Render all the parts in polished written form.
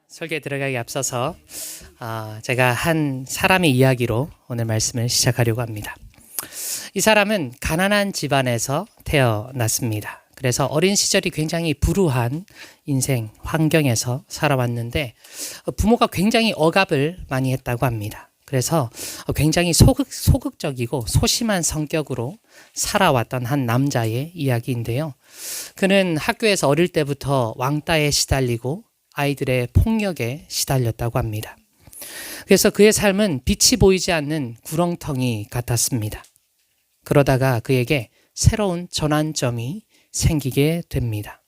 설교에 들어가기 앞서서 제가 한 사람의 이야기로 오늘 말씀을 시작하려고 합니다. 이 사람은 가난한 집안에서 태어났습니다. 그래서 어린 시절이 굉장히 불우한 인생 환경에서 살아왔는데 부모가 굉장히 억압을 많이 했다고 합니다. 그래서 굉장히 소극적이고 소심한 성격으로 살아왔던 한 남자의 이야기인데요. 그는 학교에서 어릴 때부터 왕따에 시달리고 아이들의 폭력에 시달렸다고 합니다. 그래서 그의 삶은 빛이 보이지 않는 구렁텅이 같았습니다. 그러다가 그에게 새로운 전환점이 생기게 됩니다.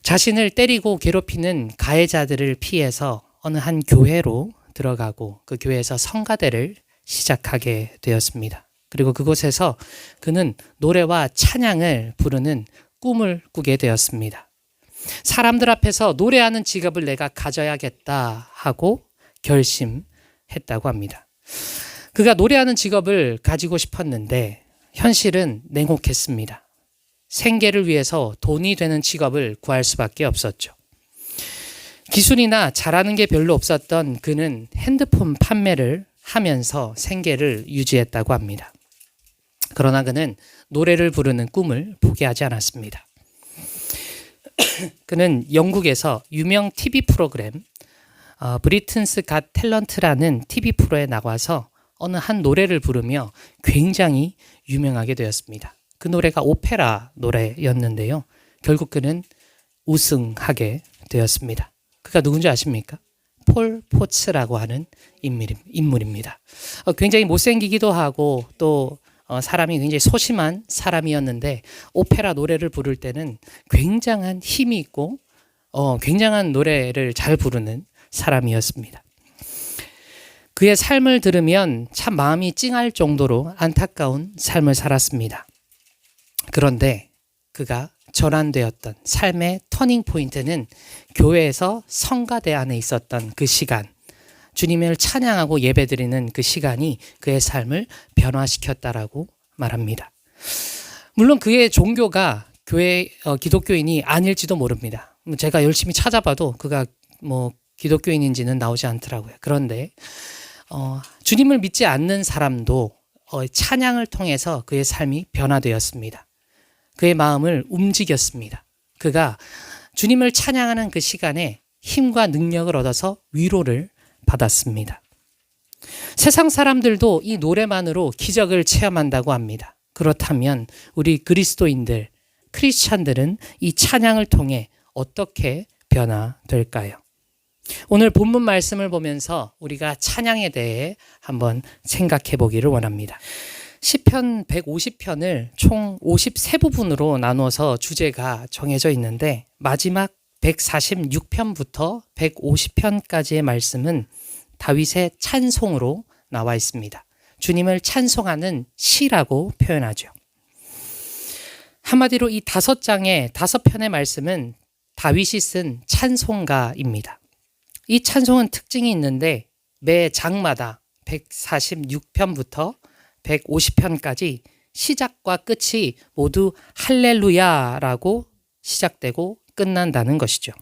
자신을 때리고 괴롭히는 가해자들을 피해서 어느 한 교회로 들어가고 그 교회에서 성가대를 시작하게 되었습니다. 그리고 그곳에서 그는 노래와 찬양을 부르는 꿈을 꾸게 되었습니다. 사람들 앞에서 노래하는 직업을 내가 가져야겠다 하고 결심했다고 합니다. 그가 노래하는 직업을 가지고 싶었는데 현실은 냉혹했습니다. 생계를 위해서 돈이 되는 직업을 구할 수밖에 없었죠. 기술이나 잘하는 게 별로 없었던 그는 핸드폰 판매를 하면서 생계를 유지했다고 합니다. 그러나 그는 노래를 부르는 꿈을 포기하지 않았습니다. 그는 영국에서 유명 TV 프로그램 브리튼스 갓 탤런트라는 TV 프로에 나가서 어느 한 노래를 부르며 굉장히 유명하게 되었습니다. 그 노래가 오페라 노래였는데요. 결국 그는 우승하게 되었습니다. 그가 누군지 아십니까? 폴 포츠라고 하는 인물입니다. 굉장히 못생기기도 하고 또 사람이 굉장히 소심한 사람이었는데 오페라 노래를 부를 때는 굉장한 힘이 있고 굉장한 노래를 잘 부르는 사람이었습니다. 그의 삶을 들으면 참 마음이 찡할 정도로 안타까운 삶을 살았습니다. 그런데 그가 전환되었던 삶의 터닝 포인트는 교회에서 성가대 안에 있었던 그 시간, 주님을 찬양하고 예배드리는 그 시간이 그의 삶을 변화시켰다라고 말합니다. 물론 그의 종교가 기독교인이 아닐지도 모릅니다. 제가 열심히 찾아봐도 그가 기독교인인지는 나오지 않더라고요. 그런데 주님을 믿지 않는 사람도 찬양을 통해서 그의 삶이 변화되었습니다. 그의 마음을 움직였습니다. 그가 주님을 찬양하는 그 시간에 힘과 능력을 얻어서 위로를 받았습니다. 세상 사람들도 이 노래만으로 기적을 체험한다고 합니다. 그렇다면 우리 그리스도인들, 크리스찬들은 이 찬양을 통해 어떻게 변화될까요? 오늘 본문 말씀을 보면서 우리가 찬양에 대해 한번 생각해 보기를 원합니다. 시편 150편을 총 53부분으로 나눠서 주제가 정해져 있는데 마지막 146편부터 150편까지의 말씀은 다윗의 찬송으로 나와 있습니다. 주님을 찬송하는 시라고 표현하죠. 한마디로 이 5장의 5편의 말씀은 다윗이 쓴 찬송가입니다. 이 찬송은 특징이 있는데 매 장마다 146편부터 150편까지 시작과 끝이 모두 할렐루야라고 시작되고 끝난다는 것이죠.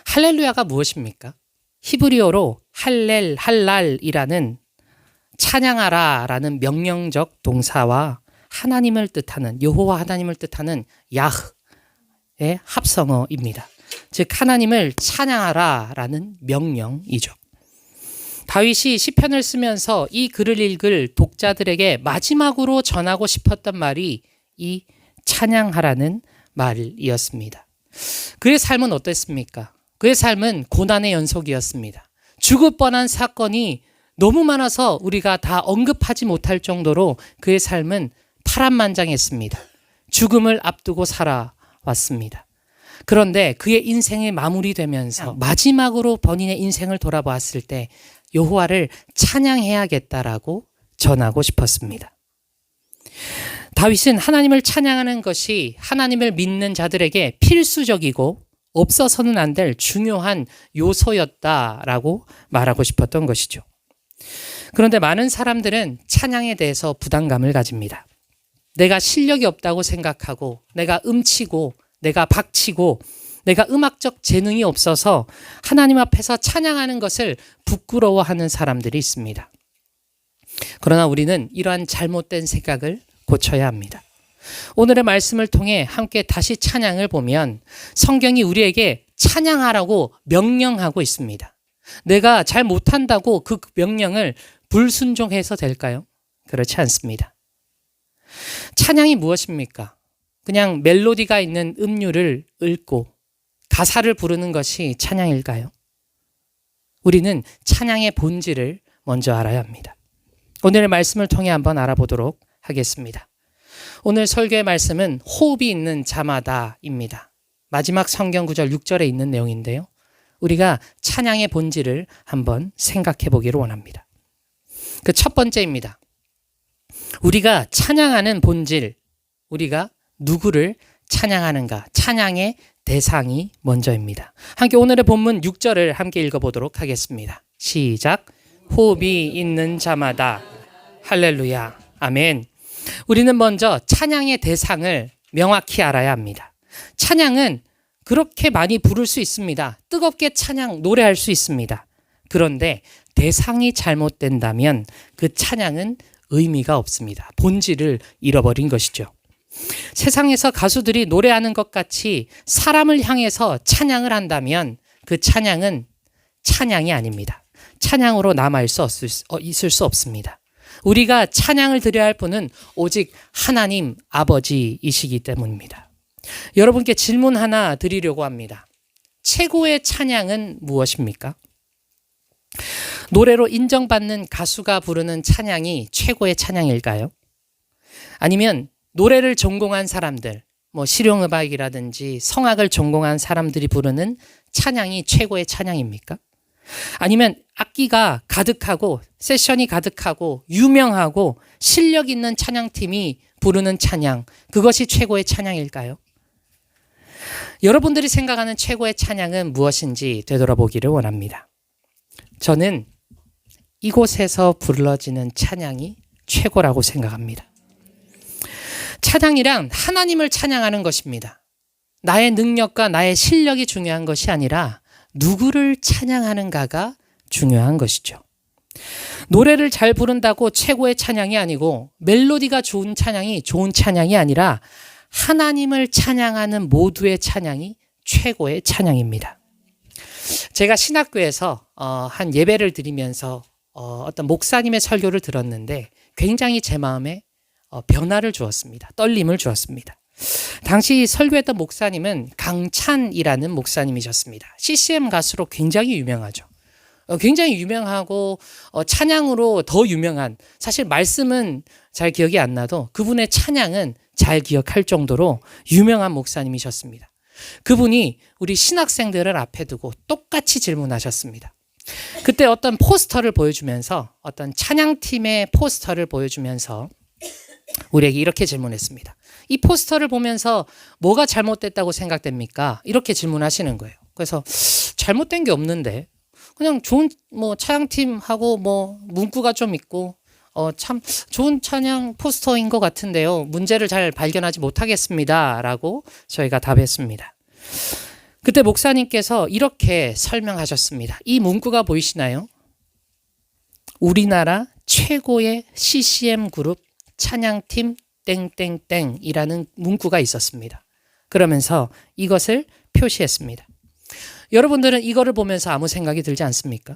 할렐루야가 무엇입니까? 히브리어로 할랄이라는 찬양하라라는 명령적 동사와 하나님을 뜻하는 여호와 하나님을 뜻하는 야흐의 합성어입니다. 즉 하나님을 찬양하라라는 명령이죠. 다윗이 시편을 쓰면서 이 글을 읽을 독자들에게 마지막으로 전하고 싶었던 말이 이 찬양하라는 말이었습니다. 그의 삶은 어땠습니까? 그의 삶은 고난의 연속이었습니다. 죽을 뻔한 사건이 너무 많아서 우리가 다 언급하지 못할 정도로 그의 삶은 파란만장했습니다. 죽음을 앞두고 살아왔습니다. 그런데 그의 인생이 마무리되면서 마지막으로 본인의 인생을 돌아보았을 때 여호와를 찬양해야겠다라고 전하고 싶었습니다. 다윗은 하나님을 찬양하는 것이 하나님을 믿는 자들에게 필수적이고 없어서는 안 될 중요한 요소였다라고 말하고 싶었던 것이죠. 그런데 많은 사람들은 찬양에 대해서 부담감을 가집니다. 내가 실력이 없다고 생각하고 내가 음치고 내가 박치고 내가 음악적 재능이 없어서 하나님 앞에서 찬양하는 것을 부끄러워하는 사람들이 있습니다. 그러나 우리는 이러한 잘못된 생각을 고쳐야 합니다. 오늘의 말씀을 통해 함께 다시 찬양을 보면 성경이 우리에게 찬양하라고 명령하고 있습니다. 내가 잘 못한다고 그 명령을 불순종해서 될까요? 그렇지 않습니다. 찬양이 무엇입니까? 그냥 멜로디가 있는 음률을 읊고 가사를 부르는 것이 찬양일까요? 우리는 찬양의 본질을 먼저 알아야 합니다. 오늘의 말씀을 통해 한번 알아보도록 하겠습니다. 오늘 설교의 말씀은 호흡이 있는 자마다입니다. 마지막 성경 구절 6절에 있는 내용인데요. 우리가 찬양의 본질을 한번 생각해 보기를 원합니다. 그 첫 번째입니다. 우리가 찬양하는 본질, 우리가 누구를 찬양하는가, 찬양의 대상이 먼저입니다. 함께 오늘의 본문 6절을 함께 읽어보도록 하겠습니다. 시작. 호흡이 있는 자마다 할렐루야 아멘. 우리는 먼저 찬양의 대상을 명확히 알아야 합니다. 찬양은 그렇게 많이 부를 수 있습니다. 뜨겁게 찬양 노래할 수 있습니다. 그런데 대상이 잘못된다면 그 찬양은 의미가 없습니다. 본질을 잃어버린 것이죠. 세상에서 가수들이 노래하는 것 같이 사람을 향해서 찬양을 한다면 그 찬양은 찬양이 아닙니다. 찬양으로 있을 수 없습니다. 우리가 찬양을 드려야 할 분은 오직 하나님 아버지이시기 때문입니다. 여러분께 질문 하나 드리려고 합니다. 최고의 찬양은 무엇입니까? 노래로 인정받는 가수가 부르는 찬양이 최고의 찬양일까요? 아니면 노래를 전공한 사람들, 실용음악이라든지 성악을 전공한 사람들이 부르는 찬양이 최고의 찬양입니까? 아니면 악기가 가득하고 세션이 가득하고 유명하고 실력 있는 찬양팀이 부르는 찬양, 그것이 최고의 찬양일까요? 여러분들이 생각하는 최고의 찬양은 무엇인지 되돌아보기를 원합니다. 저는 이곳에서 불러지는 찬양이 최고라고 생각합니다. 찬양이란 하나님을 찬양하는 것입니다. 나의 능력과 나의 실력이 중요한 것이 아니라 누구를 찬양하는가가 중요한 것이죠. 노래를 잘 부른다고 최고의 찬양이 아니고 멜로디가 좋은 찬양이 좋은 찬양이 아니라 하나님을 찬양하는 모두의 찬양이 최고의 찬양입니다. 제가 신학교에서 한 예배를 드리면서 어떤 목사님의 설교를 들었는데 굉장히 제 마음에 변화를 주었습니다. 떨림을 주었습니다. 당시 설교했던 목사님은 강찬이라는 목사님이셨습니다. CCM 가수로 굉장히 유명하죠. 굉장히 유명하고 찬양으로 더 유명한, 사실 말씀은 잘 기억이 안 나도 그분의 찬양은 잘 기억할 정도로 유명한 목사님이셨습니다. 그분이 우리 신학생들을 앞에 두고 똑같이 질문하셨습니다. 그때 어떤 포스터를 보여주면서, 어떤 찬양팀의 포스터를 보여주면서 우리에게 이렇게 질문했습니다. 이 포스터를 보면서 뭐가 잘못됐다고 생각됩니까? 이렇게 질문하시는 거예요. 그래서 잘못된 게 없는데 그냥 좋은 찬양팀하고 문구가 좀 있고 참 좋은 찬양 포스터인 것 같은데요. 문제를 잘 발견하지 못하겠습니다. 라고 저희가 답했습니다. 그때 목사님께서 이렇게 설명하셨습니다. 이 문구가 보이시나요? 우리나라 최고의 CCM 그룹 찬양팀 땡땡땡이라는 문구가 있었습니다. 그러면서 이것을 표시했습니다. 여러분들은 이거를 보면서 아무 생각이 들지 않습니까?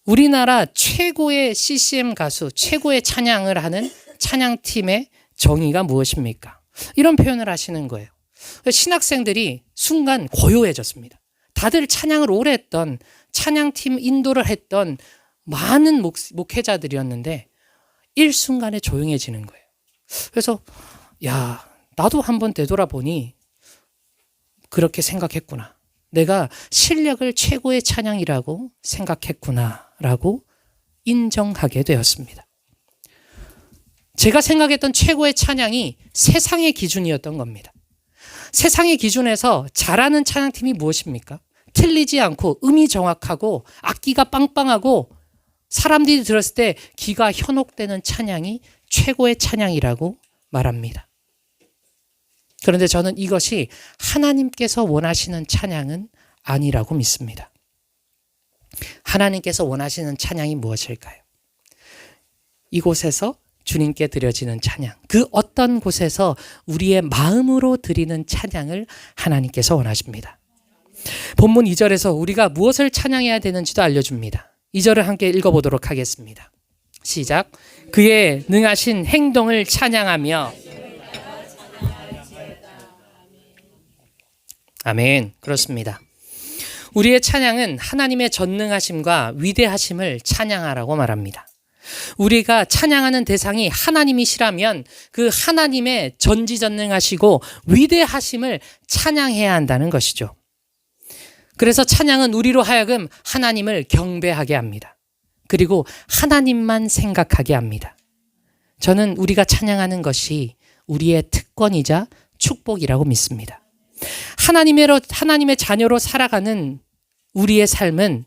우리나라 최고의 CCM 가수, 최고의 찬양을 하는 찬양팀의 정의가 무엇입니까? 이런 표현을 하시는 거예요. 신학생들이 순간 고요해졌습니다. 다들 찬양을 오래 했던, 찬양팀 인도를 했던 많은 목회자들이었는데 일순간에 조용해지는 거예요. 그래서 나도 한번 되돌아보니 그렇게 생각했구나. 내가 실력을 최고의 찬양이라고 생각했구나 라고 인정하게 되었습니다. 제가 생각했던 최고의 찬양이 세상의 기준이었던 겁니다. 세상의 기준에서 잘하는 찬양팀이 무엇입니까? 틀리지 않고 음이 정확하고 악기가 빵빵하고 사람들이 들었을 때 귀가 현혹되는 찬양이 최고의 찬양이라고 말합니다. 그런데 저는 이것이 하나님께서 원하시는 찬양은 아니라고 믿습니다. 하나님께서 원하시는 찬양이 무엇일까요? 이곳에서 주님께 드려지는 찬양, 그 어떤 곳에서 우리의 마음으로 드리는 찬양을 하나님께서 원하십니다. 본문 2절에서 우리가 무엇을 찬양해야 되는지도 알려줍니다. 2절을 함께 읽어보도록 하겠습니다. 시작. 그의 능하신 행동을 찬양하며. 아멘. 그렇습니다. 우리의 찬양은 하나님의 전능하심과 위대하심을 찬양하라고 말합니다. 우리가 찬양하는 대상이 하나님이시라면 그 하나님의 전지전능하시고 위대하심을 찬양해야 한다는 것이죠. 그래서 찬양은 우리로 하여금 하나님을 경배하게 합니다. 그리고 하나님만 생각하게 합니다. 저는 우리가 찬양하는 것이 우리의 특권이자 축복이라고 믿습니다. 하나님의 자녀로 살아가는 우리의 삶은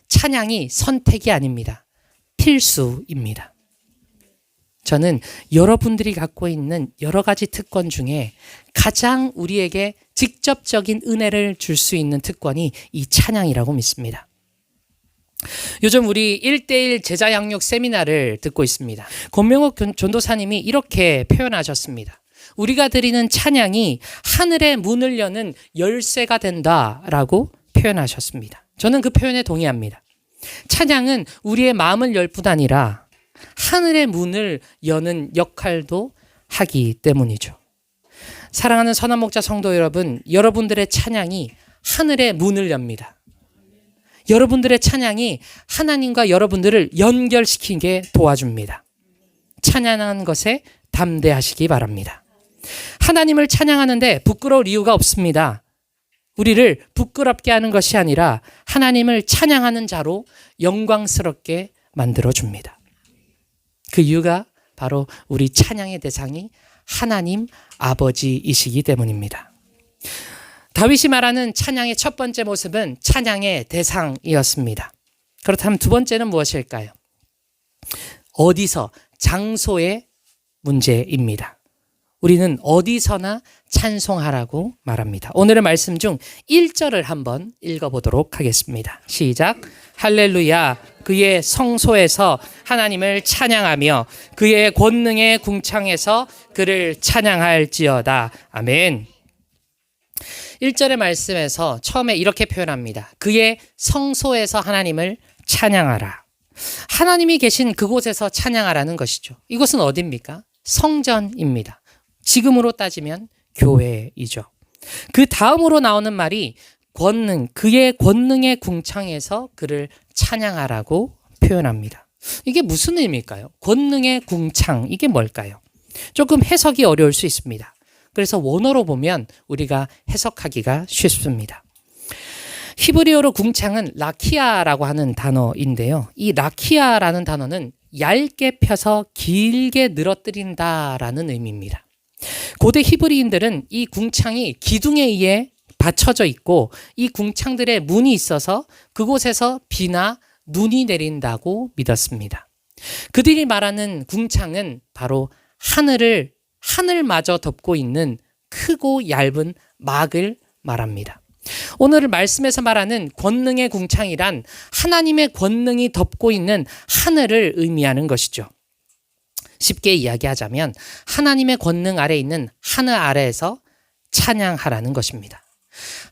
찬양이 선택이 아닙니다. 필수입니다. 저는 여러분들이 갖고 있는 여러 가지 특권 중에 가장 우리에게 직접적인 은혜를 줄 수 있는 특권이 이 찬양이라고 믿습니다. 요즘 우리 1:1 제자 양육 세미나를 듣고 있습니다. 권명옥 전도사님이 이렇게 표현하셨습니다. 우리가 드리는 찬양이 하늘의 문을 여는 열쇠가 된다라고 표현하셨습니다. 저는 그 표현에 동의합니다. 찬양은 우리의 마음을 열 뿐 아니라 하늘의 문을 여는 역할도 하기 때문이죠. 사랑하는 선한목자 성도 여러분, 여러분들의 찬양이 하늘의 문을 엽니다. 여러분들의 찬양이 하나님과 여러분들을 연결시키게 도와줍니다. 찬양하는 것에 담대하시기 바랍니다. 하나님을 찬양하는데 부끄러울 이유가 없습니다. 우리를 부끄럽게 하는 것이 아니라 하나님을 찬양하는 자로 영광스럽게 만들어줍니다. 그 이유가 바로 우리 찬양의 대상이 하나님 아버지이시기 때문입니다. 다윗이 말하는 찬양의 첫 번째 모습은 찬양의 대상이었습니다. 그렇다면 두 번째는 무엇일까요? 어디서, 장소의 문제입니다. 우리는 어디서나 찬송하라고 말합니다. 오늘의 말씀 중 1절을 한번 읽어보도록 하겠습니다. 시작. 할렐루야. 그의 성소에서 하나님을 찬양하며 그의 권능의 궁창에서 그를 찬양할지어다. 아멘. 1절의 말씀에서 처음에 이렇게 표현합니다. 그의 성소에서 하나님을 찬양하라. 하나님이 계신 그곳에서 찬양하라는 것이죠. 이곳은 어디입니까? 성전입니다. 지금으로 따지면 교회이죠. 그 다음으로 나오는 말이 그의 권능의 궁창에서 그를 찬양하라고 표현합니다. 이게 무슨 의미일까요? 권능의 궁창, 이게 뭘까요? 조금 해석이 어려울 수 있습니다. 그래서 원어로 보면 우리가 해석하기가 쉽습니다. 히브리어로 궁창은 라키아라고 하는 단어인데요. 이 라키아라는 단어는 얇게 펴서 길게 늘어뜨린다라는 의미입니다. 고대 히브리인들은 이 궁창이 기둥에 의해 받쳐져 있고 이 궁창들의 문이 있어서 그곳에서 비나 눈이 내린다고 믿었습니다. 그들이 말하는 궁창은 바로 하늘마저 덮고 있는 크고 얇은 막을 말합니다. 오늘 말씀에서 말하는 권능의 궁창이란 하나님의 권능이 덮고 있는 하늘을 의미하는 것이죠. 쉽게 이야기하자면 하나님의 권능 아래에 있는 하늘 아래에서 찬양하라는 것입니다.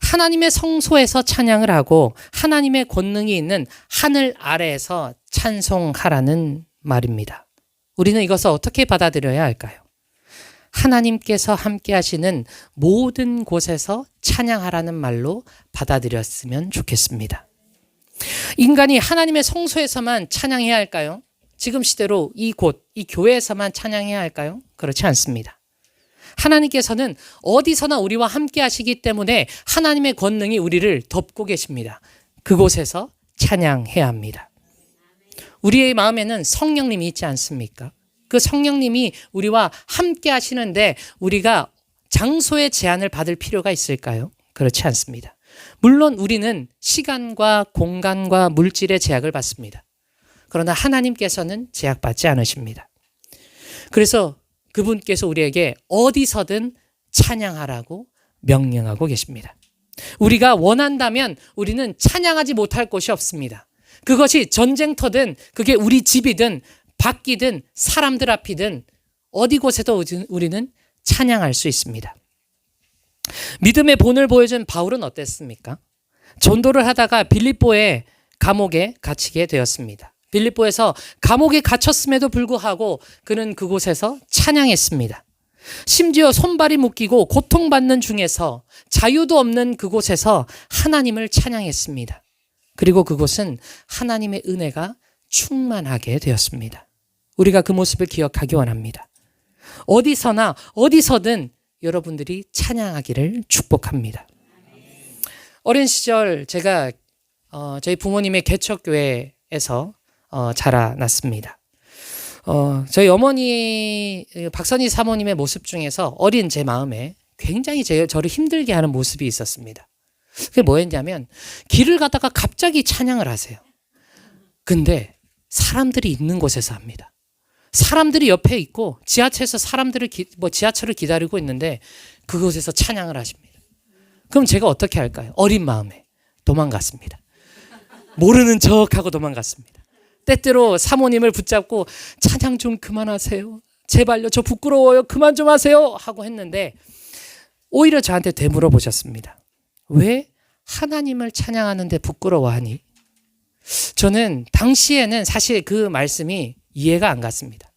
하나님의 성소에서 찬양을 하고 하나님의 권능이 있는 하늘 아래에서 찬송하라는 말입니다. 우리는 이것을 어떻게 받아들여야 할까요? 하나님께서 함께 하시는 모든 곳에서 찬양하라는 말로 받아들였으면 좋겠습니다. 인간이 하나님의 성소에서만 찬양해야 할까요? 지금 시대로 이 교회에서만 찬양해야 할까요? 그렇지 않습니다. 하나님께서는 어디서나 우리와 함께 하시기 때문에 하나님의 권능이 우리를 덮고 계십니다. 그곳에서 찬양해야 합니다. 우리의 마음에는 성령님이 있지 않습니까? 그 성령님이 우리와 함께 하시는데 우리가 장소의 제한을 받을 필요가 있을까요? 그렇지 않습니다. 물론 우리는 시간과 공간과 물질의 제약을 받습니다. 그러나 하나님께서는 제약받지 않으십니다. 그래서 그분께서 우리에게 어디서든 찬양하라고 명령하고 계십니다. 우리가 원한다면 우리는 찬양하지 못할 곳이 없습니다. 그것이 전쟁터든 그게 우리 집이든 밖이든 사람들 앞이든 어디 곳에도 우리는 찬양할 수 있습니다. 믿음의 본을 보여준 바울은 어땠습니까? 전도를 하다가 빌립보의 감옥에 갇히게 되었습니다. 빌립보에서 감옥에 갇혔음에도 불구하고 그는 그곳에서 찬양했습니다. 심지어 손발이 묶이고 고통받는 중에서 자유도 없는 그곳에서 하나님을 찬양했습니다. 그리고 그곳은 하나님의 은혜가 충만하게 되었습니다. 우리가 그 모습을 기억하기 원합니다. 어디서나 어디서든 여러분들이 찬양하기를 축복합니다. 어린 시절 제가 저희 부모님의 개척교회에서 자라났습니다. 저희 어머니 박선희 사모님의 모습 중에서 어린 제 마음에 굉장히 저를 힘들게 하는 모습이 있었습니다. 그게 뭐였냐면 길을 가다가 갑자기 찬양을 하세요. 근데 사람들이 있는 곳에서 합니다. 사람들이 옆에 있고 지하철에서 지하철을 기다리고 있는데 그곳에서 찬양을 하십니다. 그럼 제가 어떻게 할까요? 어린 마음에 도망갔습니다. 모르는 척하고 도망갔습니다. 때때로 사모님을 붙잡고 찬양 좀 그만하세요. 제발요. 저 부끄러워요. 그만 좀 하세요. 하고 했는데 오히려 저한테 되물어 보셨습니다. 왜 하나님을 찬양하는데 부끄러워하니? 저는 당시에는 사실 그 말씀이 이해가 안 갔습니다.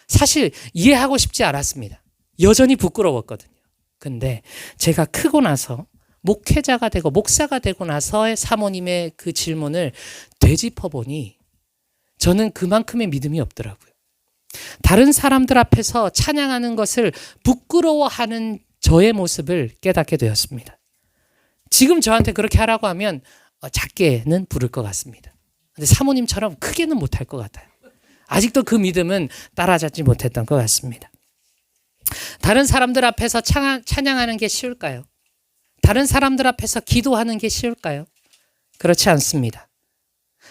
사실 이해하고 싶지 않았습니다. 여전히 부끄러웠거든요. 근데 제가 크고 나서 목회자가 되고 목사가 되고 나서의 사모님의 그 질문을 되짚어보니 저는 그만큼의 믿음이 없더라고요. 다른 사람들 앞에서 찬양하는 것을 부끄러워하는 저의 모습을 깨닫게 되었습니다. 지금 저한테 그렇게 하라고 하면 작게는 부를 것 같습니다. 근데 사모님처럼 크게는 못할 것 같아요. 아직도 그 믿음은 따라잡지 못했던 것 같습니다. 다른 사람들 앞에서 찬양하는 게 쉬울까요? 다른 사람들 앞에서 기도하는 게 쉬울까요? 그렇지 않습니다.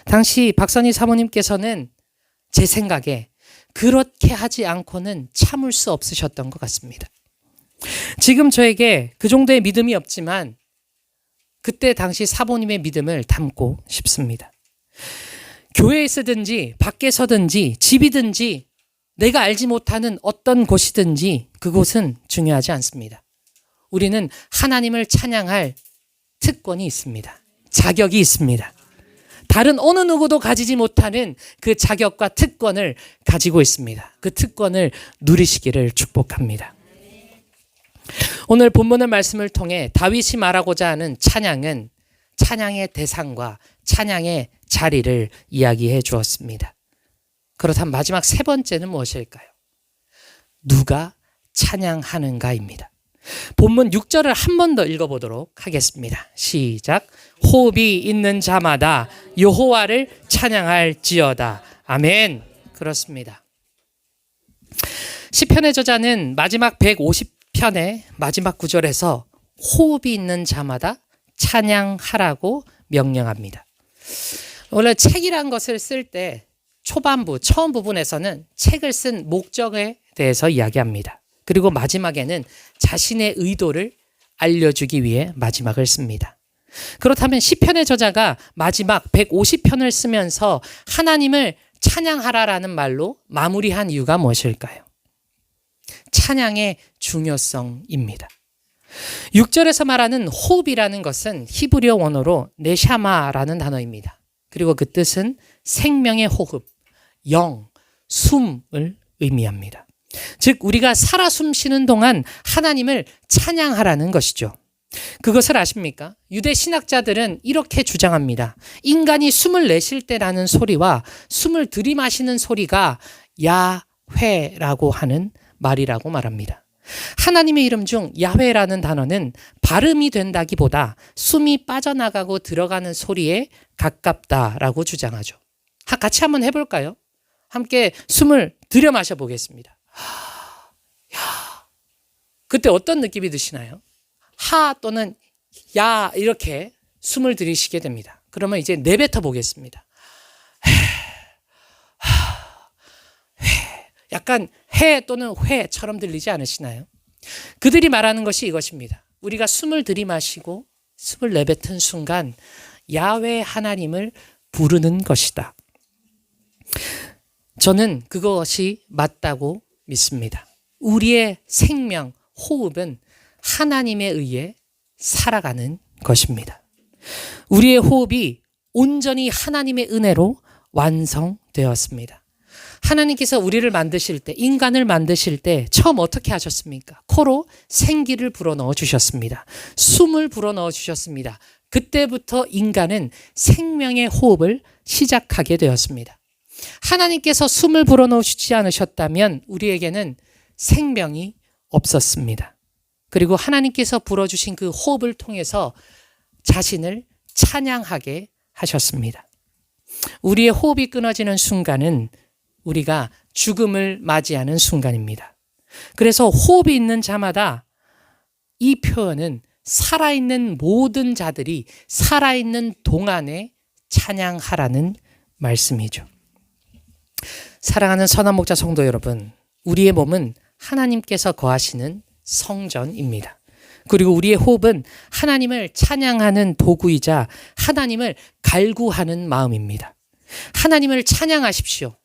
당시 박선희 사모님께서는 제 생각에 그렇게 하지 않고는 참을 수 없으셨던 것 같습니다. 지금 저에게 그 정도의 믿음이 없지만 그때 당시 사모님의 믿음을 담고 싶습니다. 교회에 있든지 밖에서든지 집이든지 내가 알지 못하는 어떤 곳이든지 그곳은 중요하지 않습니다. 우리는 하나님을 찬양할 특권이 있습니다. 자격이 있습니다. 다른 어느 누구도 가지지 못하는 그 자격과 특권을 가지고 있습니다. 그 특권을 누리시기를 축복합니다. 오늘 본문의 말씀을 통해 다윗이 말하고자 하는 찬양은 찬양의 대상과 찬양의 자리를 이야기해 주었습니다. 그렇다면 마지막 세 번째는 무엇일까요? 누가 찬양하는가입니다. 본문 6절을 한 번 더 읽어보도록 하겠습니다. 시작. 호흡이 있는 자마다 여호와를 찬양할지어다. 아멘. 그렇습니다. 시편의 저자는 마지막 150편의 마지막 구절에서 호흡이 있는 자마다 찬양하라고 명령합니다. 원래 책이란 것을 쓸 때 초반부, 처음 부분에서는 책을 쓴 목적에 대해서 이야기합니다. 그리고 마지막에는 자신의 의도를 알려주기 위해 마지막을 씁니다. 그렇다면 시편의 저자가 마지막 150편을 쓰면서 하나님을 찬양하라라는 말로 마무리한 이유가 무엇일까요? 찬양의 중요성입니다. 6절에서 말하는 호흡이라는 것은 히브리어 원어로 네샤마라는 단어입니다. 그리고 그 뜻은 생명의 호흡, 영, 숨을 의미합니다. 즉 우리가 살아 숨쉬는 동안 하나님을 찬양하라는 것이죠. 그것을 아십니까? 유대 신학자들은 이렇게 주장합니다. 인간이 숨을 내쉴 때 나는 소리와 숨을 들이마시는 소리가 야훼라고 하는 말이라고 말합니다. 하나님의 이름 중 야훼라는 단어는 발음이 된다기보다 숨이 빠져나가고 들어가는 소리에 가깝다라고 주장하죠. 같이 한번 해볼까요? 함께 숨을 들여 마셔 보겠습니다. 그때 어떤 느낌이 드시나요? 하 또는 야 이렇게 숨을 들이쉬게 됩니다. 그러면 이제 내뱉어 보겠습니다. 약간 해 또는 회처럼 들리지 않으시나요? 그들이 말하는 것이 이것입니다. 우리가 숨을 들이마시고 숨을 내뱉은 순간 야훼 하나님을 부르는 것이다. 저는 그것이 맞다고 믿습니다. 우리의 생명, 호흡은 하나님에 의해 살아가는 것입니다. 우리의 호흡이 온전히 하나님의 은혜로 완성되었습니다. 하나님께서 우리를 만드실 때, 인간을 만드실 때 처음 어떻게 하셨습니까? 코로 생기를 불어넣어 주셨습니다. 숨을 불어넣어 주셨습니다. 그때부터 인간은 생명의 호흡을 시작하게 되었습니다. 하나님께서 숨을 불어넣어 주지 않으셨다면 우리에게는 생명이 없었습니다. 그리고 하나님께서 불어주신 그 호흡을 통해서 자신을 찬양하게 하셨습니다. 우리의 호흡이 끊어지는 순간은 우리가 죽음을 맞이하는 순간입니다. 그래서 호흡이 있는 자마다 이 표현은 살아있는 모든 자들이 살아있는 동안에 찬양하라는 말씀이죠. 사랑하는 선한 목자 성도 여러분, 우리의 몸은 하나님께서 거하시는 성전입니다. 그리고 우리의 호흡은 하나님을 찬양하는 도구이자 하나님을 갈구하는 마음입니다. 하나님을 찬양하십시오.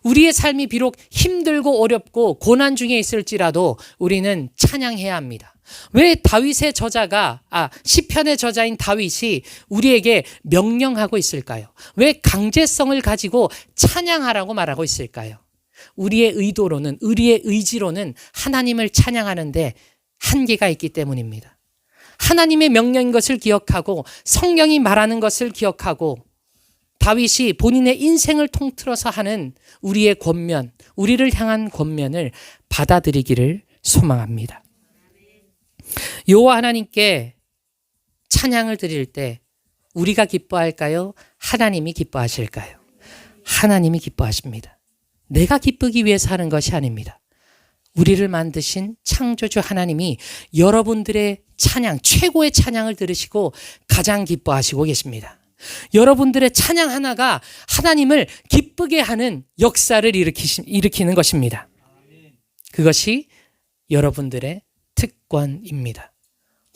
우리의 삶이 비록 힘들고 어렵고 고난 중에 있을지라도 우리는 찬양해야 합니다. 왜 다윗의 저자가 시편의 저자인 다윗이 우리에게 명령하고 있을까요? 왜 강제성을 가지고 찬양하라고 말하고 있을까요? 우리의 의지로는 하나님을 찬양하는데 한계가 있기 때문입니다. 하나님의 명령인 것을 기억하고 성령이 말하는 것을 기억하고 다윗이 본인의 인생을 통틀어서 하는 우리의 권면, 우리를 향한 권면을 받아들이기를 소망합니다. 여호와 하나님께 찬양을 드릴 때 우리가 기뻐할까요? 하나님이 기뻐하실까요? 하나님이 기뻐하십니다. 내가 기쁘기 위해서 하는 것이 아닙니다. 우리를 만드신 창조주 하나님이 여러분들의 찬양, 최고의 찬양을 들으시고 가장 기뻐하시고 계십니다. 여러분들의 찬양 하나가 하나님을 기쁘게 하는 역사를 일으키는 것입니다. 그것이 여러분들의 특권입니다.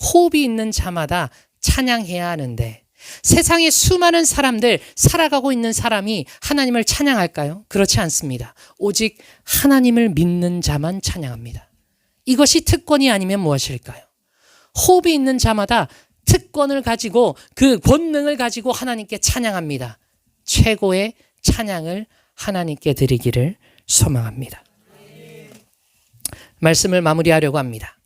호흡이 있는 자마다 찬양해야 하는데 세상에 수많은 사람들, 살아가고 있는 사람이 하나님을 찬양할까요? 그렇지 않습니다. 오직 하나님을 믿는 자만 찬양합니다. 이것이 특권이 아니면 무엇일까요? 호흡이 있는 자마다 특권을 가지고 그 권능을 가지고 하나님께 찬양합니다. 최고의 찬양을 하나님께 드리기를 소망합니다. 말씀을 마무리하려고 합니다.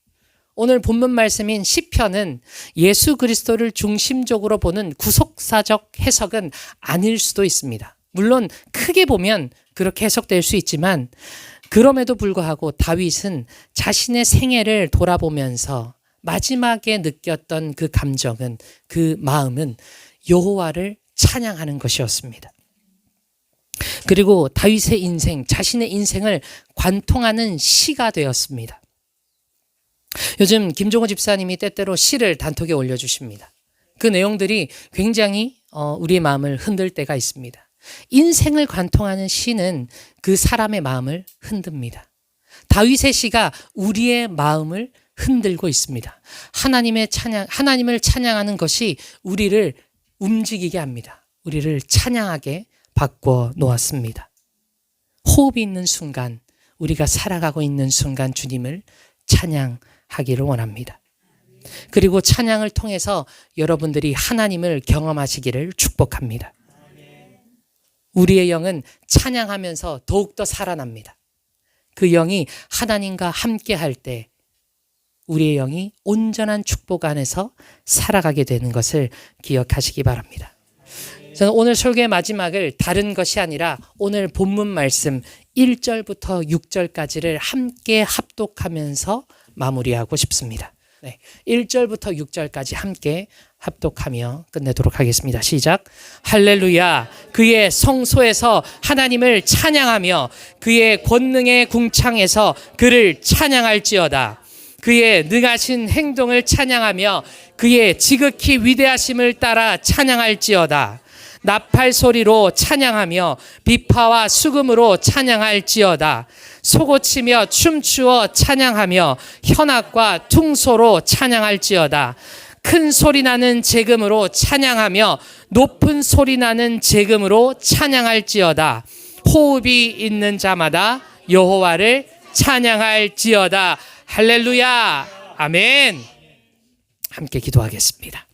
오늘 본문 말씀인 시편은 예수 그리스도를 중심적으로 보는 구속사적 해석은 아닐 수도 있습니다. 물론 크게 보면 그렇게 해석될 수 있지만 그럼에도 불구하고 다윗은 자신의 생애를 돌아보면서 마지막에 느꼈던 그 감정은, 그 마음은 여호와를 찬양하는 것이었습니다. 그리고 다윗의 인생, 자신의 인생을 관통하는 시가 되었습니다. 요즘 김종호 집사님이 때때로 시를 단톡에 올려주십니다. 그 내용들이 굉장히 우리의 마음을 흔들 때가 있습니다. 인생을 관통하는 시는 그 사람의 마음을 흔듭니다. 다윗의 시가 우리의 마음을 흔들고 있습니다. 하나님을 찬양하는 것이 우리를 움직이게 합니다. 우리를 찬양하게 바꿔 놓았습니다. 호흡이 있는 순간, 우리가 살아가고 있는 순간 주님을 찬양하기를 원합니다. 그리고 찬양을 통해서 여러분들이 하나님을 경험하시기를 축복합니다. 우리의 영은 찬양하면서 더욱더 살아납니다. 그 영이 하나님과 함께 할 때 우리의 영이 온전한 축복 안에서 살아가게 되는 것을 기억하시기 바랍니다. 저는 오늘 설교의 마지막을 다른 것이 아니라 오늘 본문 말씀 1절부터 6절까지를 함께 합독하면서 마무리하고 싶습니다. 1절부터 6절까지 함께 합독하며 끝내도록 하겠습니다. 시작. 할렐루야. 그의 성소에서 하나님을 찬양하며 그의 권능의 궁창에서 그를 찬양할지어다. 그의 능하신 행동을 찬양하며 그의 지극히 위대하심을 따라 찬양할지어다. 나팔 소리로 찬양하며 비파와 수금으로 찬양할지어다. 소고치며 춤추어 찬양하며 현악과 퉁소로 찬양할지어다. 큰 소리 나는 제금으로 찬양하며 높은 소리 나는 제금으로 찬양할지어다. 호흡이 있는 자마다 여호와를 찬양할지어다. 할렐루야. 아멘. 함께 기도하겠습니다.